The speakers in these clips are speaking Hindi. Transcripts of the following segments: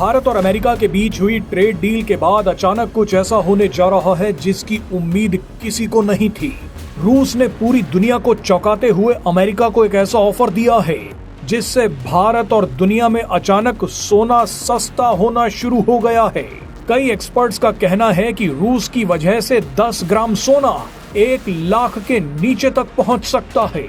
भारत और अमेरिका के बीच हुई ट्रेड डील के बाद अचानक कुछ ऐसा होने जा रहा है जिसकी उम्मीद किसी को नहीं थी। रूस ने पूरी दुनिया को चौंकाते हुए अमेरिका को एक ऐसा ऑफर दिया है जिससे भारत और दुनिया में अचानक सोना सस्ता होना शुरू हो गया है। कई एक्सपर्ट्स का कहना है कि रूस की वजह से 10 ग्राम सोना 1 लाख के नीचे तक पहुंच सकता है।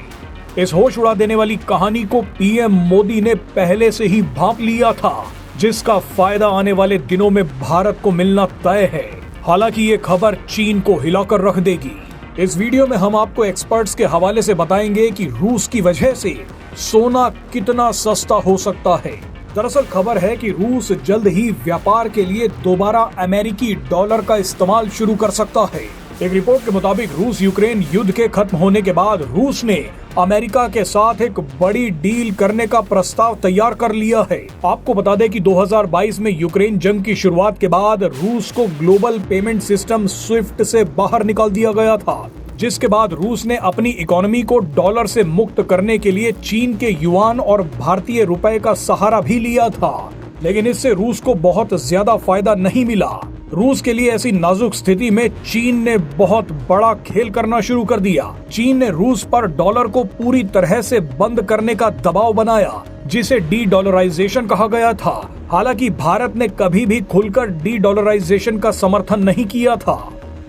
इस होश उड़ा देने वाली कहानी को पीएम मोदी ने पहले से ही भांप लिया था, जिसका फायदा आने वाले दिनों में भारत को मिलना तय है। हालांकि ये खबर चीन को हिलाकर रख देगी। इस वीडियो में हम आपको एक्सपर्ट्स के हवाले से बताएंगे कि रूस की वजह से सोना कितना सस्ता हो सकता है। दरअसल खबर है कि रूस जल्द ही व्यापार के लिए दोबारा अमेरिकी डॉलर का इस्तेमाल शुरू कर सकता है। एक रिपोर्ट के मुताबिक रूस यूक्रेन युद्ध के खत्म होने के बाद रूस ने अमेरिका के साथ एक बड़ी डील करने का प्रस्ताव तैयार कर लिया है। आपको बता दें कि 2022 में यूक्रेन जंग की शुरुआत के बाद रूस को ग्लोबल पेमेंट सिस्टम स्विफ्ट से बाहर निकाल दिया गया था, जिसके बाद रूस ने अपनी इकोनॉमी को डॉलर से मुक्त करने के लिए चीन के युआन और भारतीय रुपए का सहारा भी लिया था। लेकिन इससे रूस को बहुत ज्यादा फायदा नहीं मिला। रूस के लिए ऐसी नाजुक स्थिति में चीन ने बहुत बड़ा खेल करना शुरू कर दिया। चीन ने रूस पर डॉलर को पूरी तरह से बंद करने का दबाव बनाया, जिसे डी डॉलराइजेशन कहा गया था। हालांकि भारत ने कभी भी खुलकर डी डॉलराइजेशन का समर्थन नहीं किया था,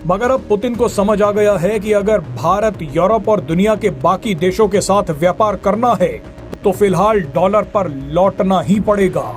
मगर अब पुतिन को समझ आ गया है कि अगर भारत, यूरोप और दुनिया के बाकी देशों के साथ व्यापार करना है तो फिलहाल डॉलर पर लौटना ही पड़ेगा।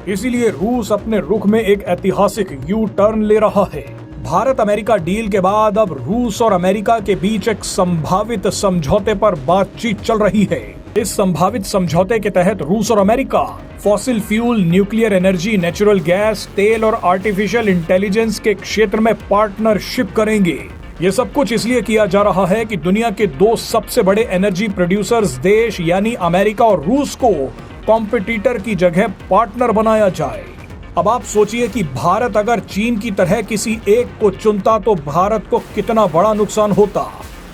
इसीलिए रूस अपने रुख में एक ऐतिहासिक यू टर्न ले रहा है। भारत अमेरिका डील के बाद अब रूस और अमेरिका के बीच एक संभावित समझौते पर बातचीत चल रही है। इस संभावित समझौते के तहत रूस और America fossil fuel, nuclear energy, natural gas, तेल और आर्टिफिशियल इंटेलिजेंस के क्षेत्र में पार्टनरशिप करेंगे। ये सब कुछ इसलिए किया जा रहा है कि दुनिया के 2 सबसे बड़े एनर्जी प्रोड्यूसर्स देश यानी अमेरिका और रूस को कॉम्पिटिटर की जगह पार्टनर बनाया जाए। अब आप सोचिए कि भारत अगर चीन की तरह किसी एक को चुनता तो भारत को कितना बड़ा नुकसान होता।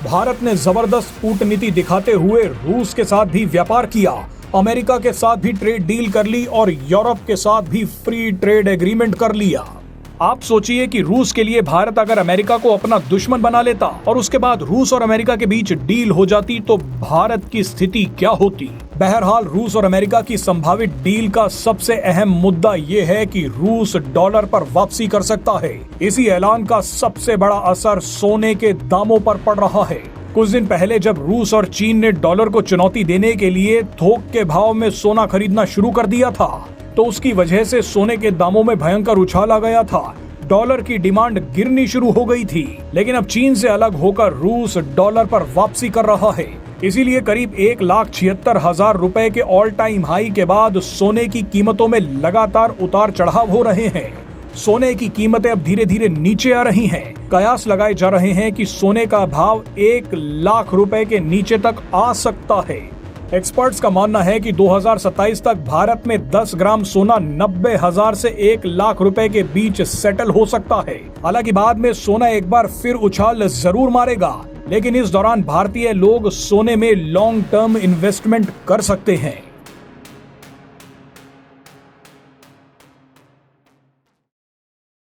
भारत ने जबरदस्त कूटनीति दिखाते हुए रूस के साथ भी व्यापार किया, अमेरिका के साथ भी ट्रेड डील कर ली और यूरोप के साथ भी फ्री ट्रेड एग्रीमेंट कर लिया। आप सोचिए कि रूस के लिए भारत अगर अमेरिका को अपना दुश्मन बना लेता और उसके बाद रूस और अमेरिका के बीच डील हो जाती तो भारत की स्थिति क्या होती। बहरहाल रूस और अमेरिका की संभावित डील का सबसे अहम मुद्दा ये है कि रूस डॉलर पर वापसी कर सकता है। इसी ऐलान का सबसे बड़ा असर सोने के दामों पर पड़ रहा है। कुछ दिन पहले जब रूस और चीन ने डॉलर को चुनौती देने के लिए थोक के भाव में सोना खरीदना शुरू कर दिया था, तो उसकी वजह से सोने के दामों में भयंकर उछाल आ गया था। डॉलर की डिमांड गिरनी शुरू हो गई थी। लेकिन अब चीन से अलग होकर रूस डॉलर पर वापसी कर रहा है। इसीलिए करीब 1,76,000 रुपए के ऑल टाइम हाई के बाद सोने की कीमतों में लगातार उतार चढ़ाव हो रहे हैं। सोने की कीमतें अब धीरे धीरे नीचे आ रही हैं। कयास लगाए जा रहे हैं कि सोने का भाव 1 लाख रुपए के नीचे तक आ सकता है। एक्सपर्ट्स का मानना है कि 2027 तक भारत में 10 ग्राम सोना 90,000 से 1 लाख रुपए के बीच सेटल हो सकता है। हालांकि बाद में सोना एक बार फिर उछाल जरूर मारेगा, लेकिन इस दौरान भारतीय लोग सोने में लॉन्ग टर्म इन्वेस्टमेंट कर सकते हैं।